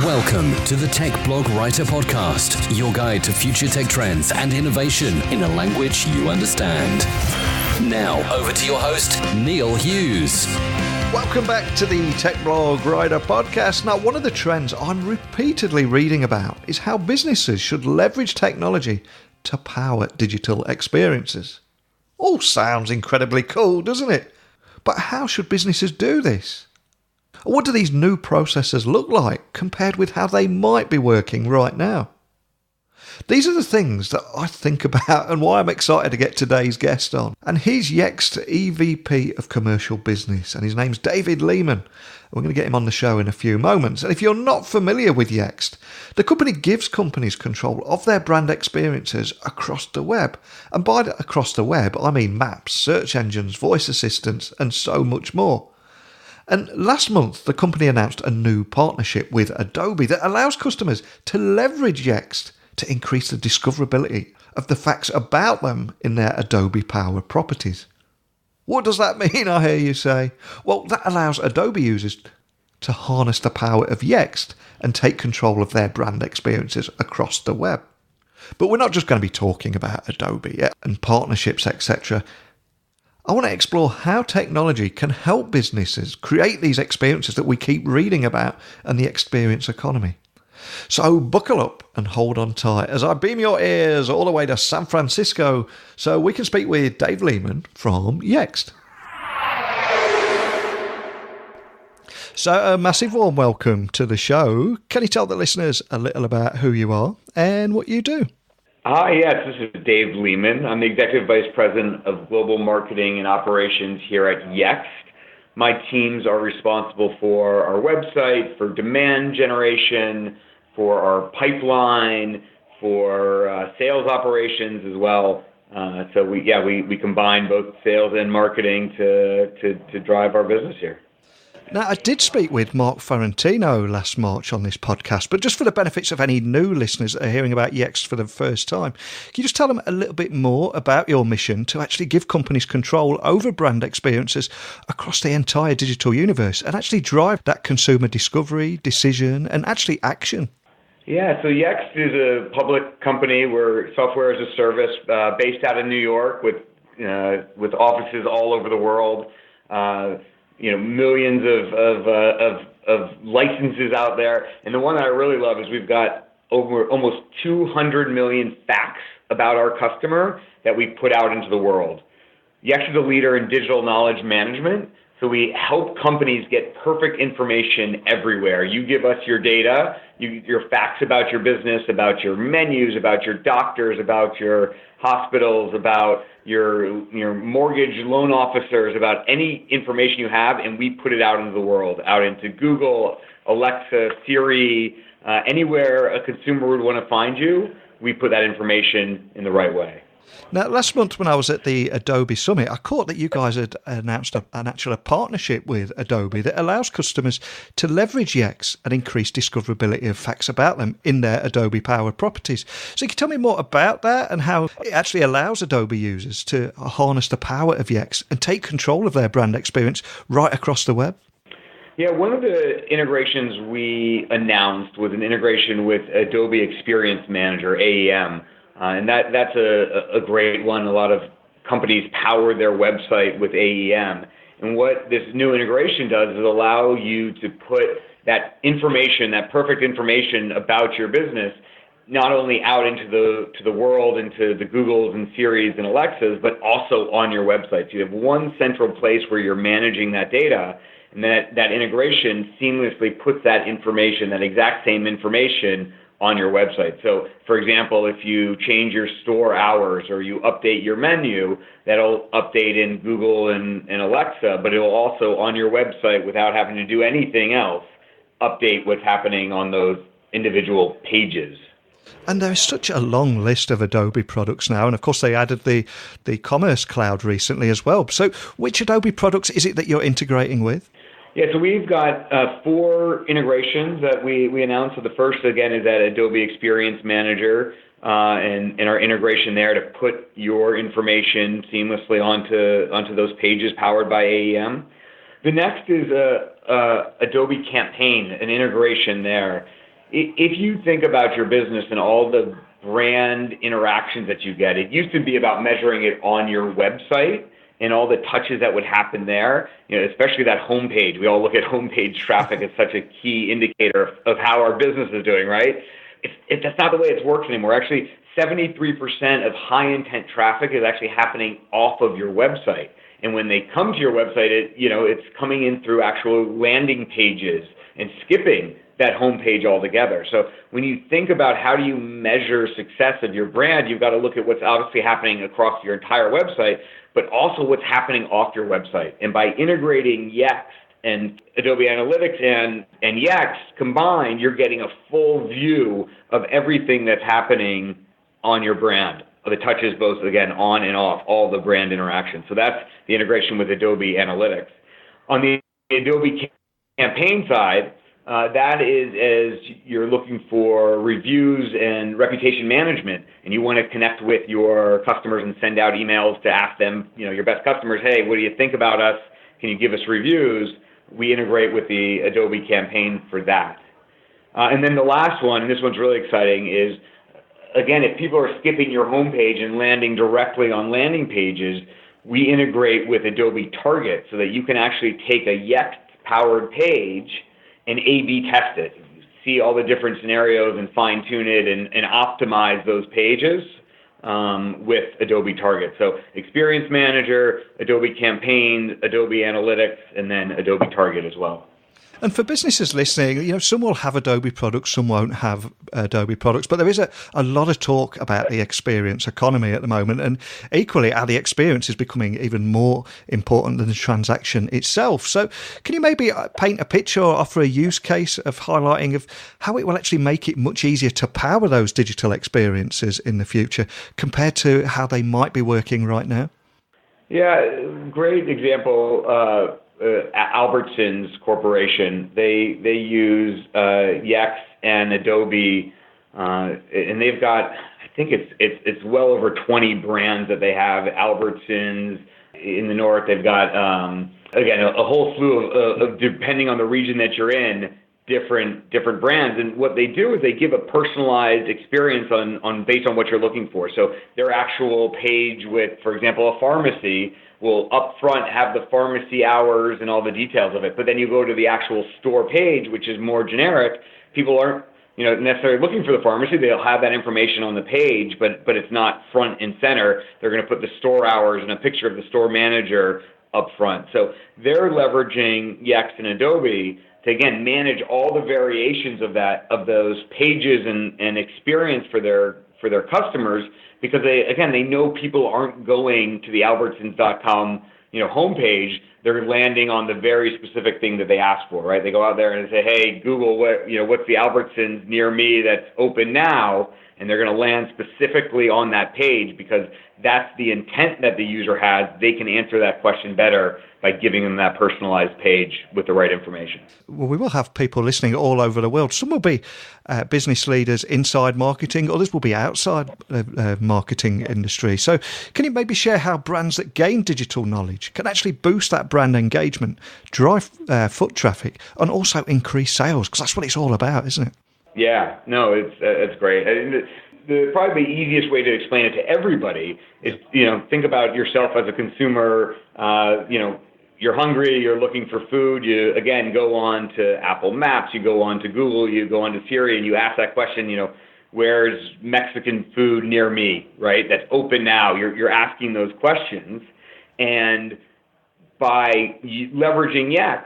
Welcome to the Tech Blog Writer Podcast, your guide to future tech trends and innovation in a language you understand. Now, over to your host, Neil Hughes. Welcome back to the Tech Blog Writer Podcast. Now, one of the trends I'm repeatedly reading about is how businesses should leverage technology to power digital experiences. All sounds incredibly cool, doesn't it? But how should businesses do this? What do these new processes look like compared with how they might be working right now? These are the things that I think about and why I'm excited to get today's guest on. And he's Yext EVP of Commercial Business, and his name's David Lehman. We're going to get him on the show in a few moments. And if you're not familiar with Yext, the company gives companies control of their brand experiences across the web. And by across the web, I mean maps, search engines, voice assistants, and so much more. And last month, the company announced a new partnership with Adobe that allows customers to leverage Yext to increase the discoverability of the facts about them in their Adobe Power properties. What does that mean, I hear you say? Well, that allows Adobe users to harness the power of Yext and take control of their brand experiences across the web. But we're not just going to be talking about Adobe and partnerships, etc. I want to explore how technology can help businesses create these experiences that we keep reading about and the experience economy. So buckle up and hold on tight as I beam your ears all the way to San Francisco so we can speak with Dave Lehman from Yext. So a massive warm welcome to the show. Can you tell the listeners a little about who you are and what you do? Yes, this is Dave Lehman. I'm the Executive Vice President of Global Marketing and Operations here at Yext. My teams are responsible for our website, for demand generation, for our pipeline, for sales operations as well. So we combine both sales and marketing to drive our business here. Now, I did speak with Mark Ferrantino last March on this podcast, but just for the benefits of any new listeners that are hearing about Yext for the first time, can you just tell them a little bit more about your mission to actually give companies control over brand experiences across the entire digital universe and actually drive that consumer discovery, decision, and actually action? Yeah, so Yext is a public company. We're software as a service based out of New York with offices all over the world. Millions of licenses out there. And the one that I really love is we've got over almost 200 million facts about our customer that we put out into the world. Yext is a leader in digital knowledge management. So we help companies get perfect information everywhere. You give us your data, your facts about your business, about your menus, about your doctors, about your hospitals, about your mortgage loan officers, about any information you have, and we put it out into the world, out into Google, Alexa, Siri, anywhere a consumer would want to find you, we put that information in the right way. Now, last month when I was at the Adobe Summit, I caught that you guys had announced a partnership with Adobe that allows customers to leverage Yext and increase discoverability of facts about them in their Adobe Power properties. So can you tell me more about that and how it actually allows Adobe users to harness the power of Yext and take control of their brand experience right across the web? Yeah, one of the integrations we announced was an integration with Adobe Experience Manager, AEM. And that's a great one. A lot of companies power their website with AEM. And what this new integration does is allow you to put that information, that perfect information about your business, not only out into the world, into the Googles and Siris and Alexas, but also on your website. So you have one central place where you're managing that data, and that integration seamlessly puts that information, that exact same information, on your website. So, for example, if you change your store hours or you update your menu, that'll update in Google and Alexa, but it'll also on your website, without having to do anything else, update what's happening on those individual pages. And there's such a long list of Adobe products now, and of course they added the Commerce Cloud recently as well. So which Adobe products is it that you're integrating with? Yeah, so we've got 4 integrations that we announced. So the first, again, is that Adobe Experience Manager and our integration there to put your information seamlessly onto those pages powered by AEM. The next is Adobe Campaign, an integration there. if you think about your business and all the brand interactions that you get, it used to be about measuring it on your website and all the touches that would happen there, especially that homepage. We all look at homepage traffic as such a key indicator of how our business is doing, right? That's not the way it works anymore. Actually, 73% of high intent traffic is actually happening off of your website. And when they come to your website, it's coming in through actual landing pages and skipping that homepage altogether. So when you think about how do you measure success of your brand, you've got to look at what's obviously happening across your entire website, but also what's happening off your website. And by integrating Yext and Adobe Analytics and Yext combined, you're getting a full view of everything that's happening on your brand. The touches both, again, on and off, all the brand interactions. So that's the integration with Adobe Analytics. On the Adobe campaign side, that is as you're looking for reviews and reputation management, and you want to connect with your customers and send out emails to ask them, your best customers, hey, what do you think about us? Can you give us reviews? We integrate with the Adobe campaign for that. And then the last one, and this one's really exciting, is, again, if people are skipping your homepage and landing directly on landing pages, we integrate with Adobe Target so that you can actually take a Yext-powered page and A/B test it. See all the different scenarios and fine-tune it and optimize those pages with Adobe Target. So Experience Manager, Adobe Campaigns, Adobe Analytics, and then Adobe Target as well. And for businesses listening, some will have Adobe products, some won't have Adobe products, but there is a lot of talk about the experience economy at the moment, and equally how the experience is becoming even more important than the transaction itself. So can you maybe paint a picture or offer a use case of highlighting of how it will actually make it much easier to power those digital experiences in the future compared to how they might be working right now? Yeah, great example. Albertsons Corporation, they use Yext and Adobe, and they've got, I think it's well over 20 brands that they have. Albertsons in the north, they've got again a whole slew of depending on the region that you're in, different brands. And what they do is they give a personalized experience on based on what you're looking for. So their actual page with, for example, a pharmacy will up front have the pharmacy hours and all the details of it. But then you go to the actual store page, which is more generic. People aren't necessarily looking for the pharmacy. They'll have that information on the page, but it's not front and center. They're going to put the store hours and a picture of the store manager up front. So they're leveraging Yext and Adobe to, again, manage all the variations of those pages and experience for their customers, because they know people aren't going to the Albertsons.com homepage. They're landing on the very specific thing that they ask for, right? They go out there and say, hey, Google, what's the Albertsons near me that's open now? And they're going to land specifically on that page because that's the intent that the user has. They can answer that question better by giving them that personalized page with the right information. Well, we will have people listening all over the world. Some will be business leaders inside marketing, others will be outside the marketing industry. So can you maybe share how brands that gain digital knowledge can actually boost that brand engagement, drive foot traffic, and also increase sales? Because that's what it's all about, isn't it? Yeah, no, it's great. Probably the easiest way to explain it to everybody is, think about yourself as a consumer. You're hungry, you're looking for food. You, again, go on to Apple Maps, you go on to Google, you go on to Siri, and you ask that question, where's Mexican food near me, right? That's open now. You're asking those questions. And by leveraging Yext,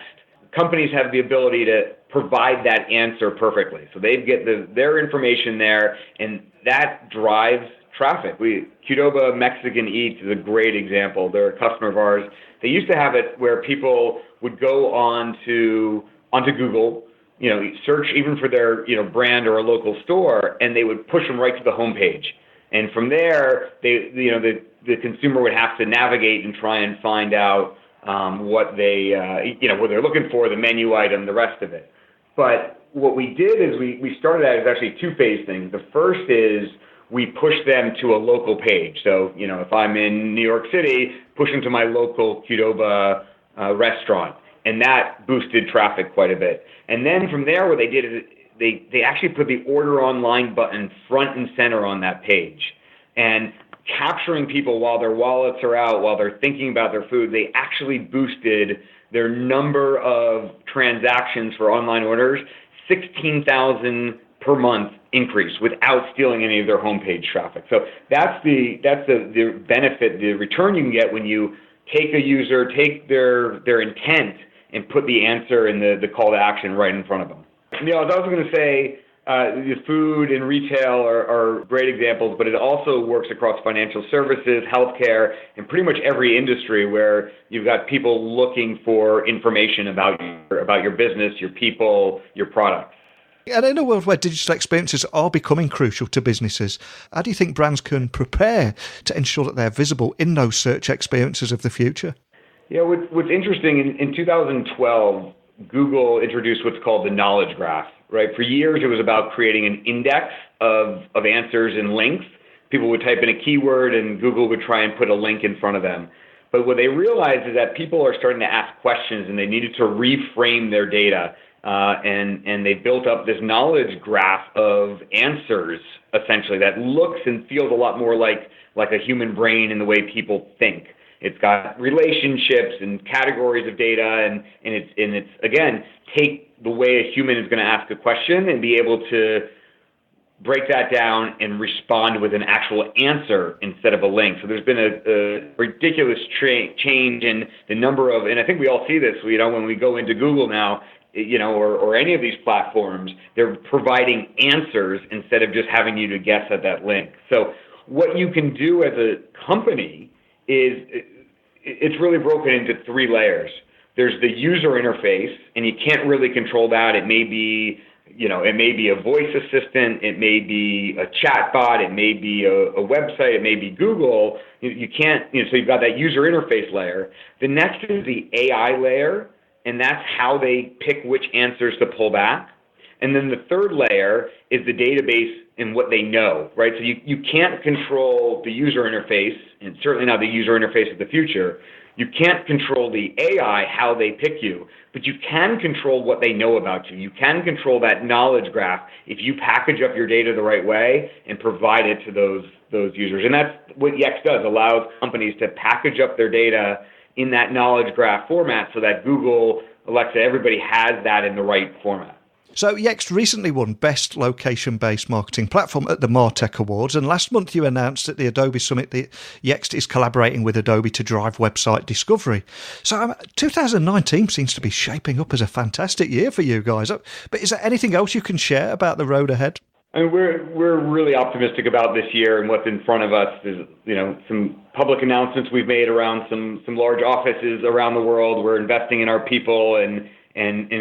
companies have the ability to provide that answer perfectly. So they get their information there, and that drives traffic. Qdoba Mexican Eats is a great example. They're a customer of ours. They used to have it where people would go onto Google, search even for their brand or a local store, and they would push them right to the homepage. And from there, the consumer would have to navigate and try and find out what what they're looking for, the menu item, the rest of it. But what we did is we started out as actually a two-phase thing. The first is we push them to a local page. So, if I'm in New York City, push them to my local Qdoba restaurant. And that boosted traffic quite a bit. And then from there, what they did is they actually put the order online button front and center on that page. And capturing people while their wallets are out, while they're thinking about their food, they actually boosted their number of transactions for online orders 16,000 per month increase without stealing any of their homepage traffic. So that's the benefit, the return you can get when you take a user, take their intent, and put the answer and the call to action right in front of them. I was also going to say the food and retail are great examples, but it also works across financial services, healthcare, and pretty much every industry where you've got people looking for information about your business, your people, your products. And in a world where digital experiences are becoming crucial to businesses, how do you think brands can prepare to ensure that they're visible in those search experiences of the future? Yeah, what's interesting, in 2012, Google introduced what's called the knowledge graph, right? For years, it was about creating an index of answers and links. People would type in a keyword and Google would try and put a link in front of them. But what they realized is that people are starting to ask questions and they needed to reframe their data. And they built up this knowledge graph of answers, essentially, that looks and feels a lot more like a human brain in the way people think. It's got relationships and categories of data, and it's again, take the way a human is going to ask a question and be able to break that down and respond with an actual answer instead of a link. So there's been a ridiculous change in the number of, and I think we all see this, when we go into Google now, or any of these platforms, they're providing answers instead of just having you to guess at that link. So what you can do as a company is, it's really broken into three layers. There's the user interface, and you can't really control that. It may be, a voice assistant, it may be a chat bot, it may be a website, it may be Google. You can't, so you've got that user interface layer. The next is the AI layer, and that's how they pick which answers to pull back. And then the third layer is the database and what they know, right? So you can't control the user interface, and certainly not the user interface of the future. You can't control the AI, how they pick you, but you can control what they know about you. You can control that knowledge graph if you package up your data the right way and provide it to those users. And that's what Yext does, allows companies to package up their data in that knowledge graph format so that Google, Alexa, everybody has that in the right format. So Yext recently won Best Location-Based Marketing Platform at the MarTech Awards, and last month you announced at the Adobe Summit that Yext is collaborating with Adobe to drive website discovery. So 2019 seems to be shaping up as a fantastic year for you guys. But is there anything else you can share about the road ahead? I mean, we're really optimistic about this year and what's in front of us. There's some public announcements we've made around some large offices around the world. We're investing in our people and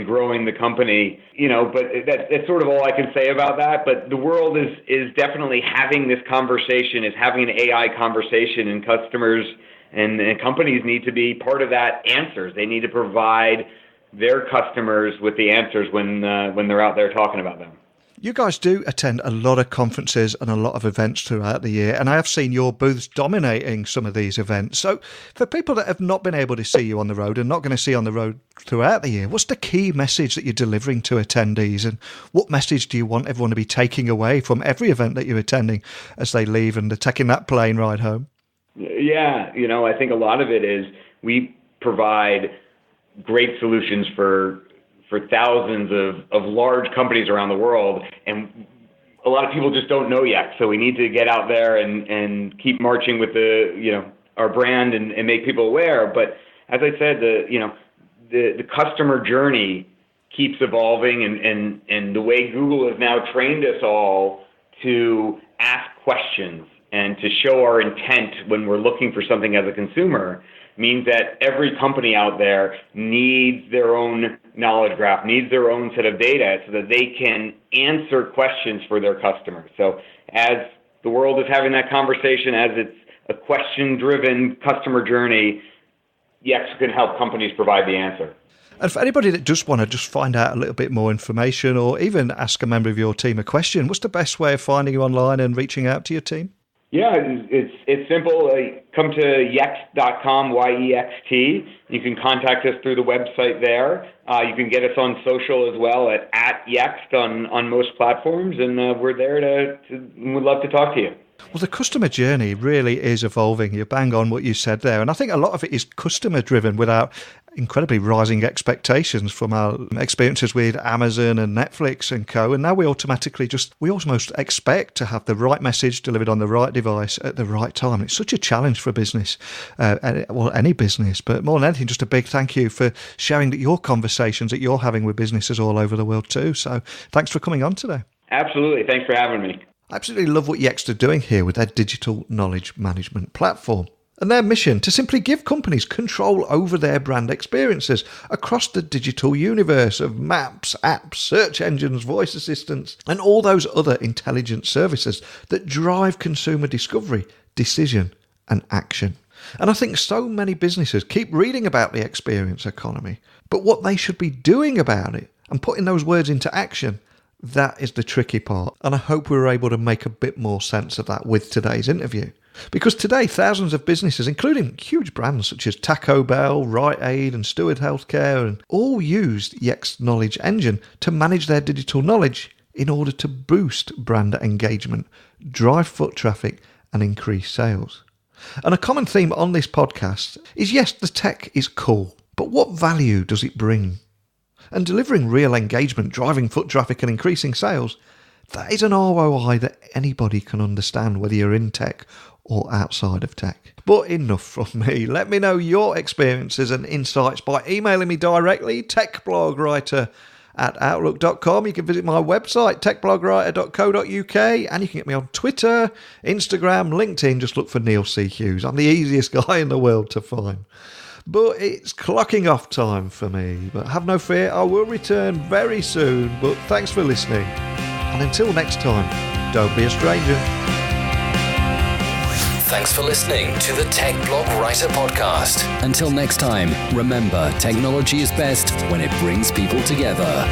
growing the company. But that's sort of all I can say about that. But the world is definitely having this conversation, is having an AI conversation, and customers and companies need to be part of that answers. They need to provide their customers with the answers when they're out there talking about them. You guys do attend a lot of conferences and a lot of events throughout the year, and I have seen your booths dominating some of these events. So for people that have not been able to see you on the road and not going to see on the road throughout the year, what's the key message that you're delivering to attendees, and what message do you want everyone to be taking away from every event that you're attending as they leave and they're taking that plane ride home? Yeah, I think a lot of it is we provide great solutions for thousands of large companies around the world, and a lot of people just don't know yet. So we need to get out there and keep marching with our brand and make people aware. But as I said, the customer journey keeps evolving, and the way Google has now trained us all to ask questions and to show our intent when we're looking for something as a consumer means that every company out there needs their own knowledge graph, needs their own set of data so that they can answer questions for their customers. So as the world is having that conversation, as it's a question-driven customer journey, Yext can help companies provide the answer. And for anybody that just want to just find out a little bit more information or even ask a member of your team a question, what's the best way of finding you online and reaching out to your team? Yeah, it's simple. Come to yext.com, Y-E-X-T. You can contact us through the website there. You can get us on social as well at Yext on most platforms, and we're there we'd love to talk to you. Well, the customer journey really is evolving. You bang on what you said there. And I think a lot of it is customer driven with our incredibly rising expectations from our experiences with Amazon and Netflix and co. And now we almost expect to have the right message delivered on the right device at the right time. It's such a challenge for business, any business, but more than anything, just a big thank you for sharing your conversations that you're having with businesses all over the world too. So thanks for coming on today. Absolutely. Thanks for having me. I absolutely love what Yext are doing here with their digital knowledge management platform and their mission to simply give companies control over their brand experiences across the digital universe of maps, apps, search engines, voice assistants, and all those other intelligent services that drive consumer discovery, decision, and action. And I think so many businesses keep reading about the experience economy, but what they should be doing about it and putting those words into action, that is the tricky part, and I hope we were able to make a bit more sense of that with today's interview. Because today, thousands of businesses, including huge brands such as Taco Bell, Rite Aid and Steward Health Care, and all used Yext Knowledge Engine to manage their digital knowledge in order to boost brand engagement, drive foot traffic and increase sales. And a common theme on this podcast is, yes, the tech is cool, but what value does it bring? And delivering real engagement, driving foot traffic and increasing sales, that is an ROI that anybody can understand, whether you're in tech or outside of tech. But enough from me. Let me know your experiences and insights by emailing me directly, techblogwriter@outlook.com. You can visit my website, techblogwriter.co.uk, and you can get me on Twitter, Instagram, LinkedIn. Just look for Neil C. Hughes. I'm the easiest guy in the world to find. But it's clocking off time for me. But have no fear, I will return very soon. But thanks for listening. And until next time, don't be a stranger. Thanks for listening to the Tech Blog Writer Podcast. Until next time, remember, technology is best when it brings people together.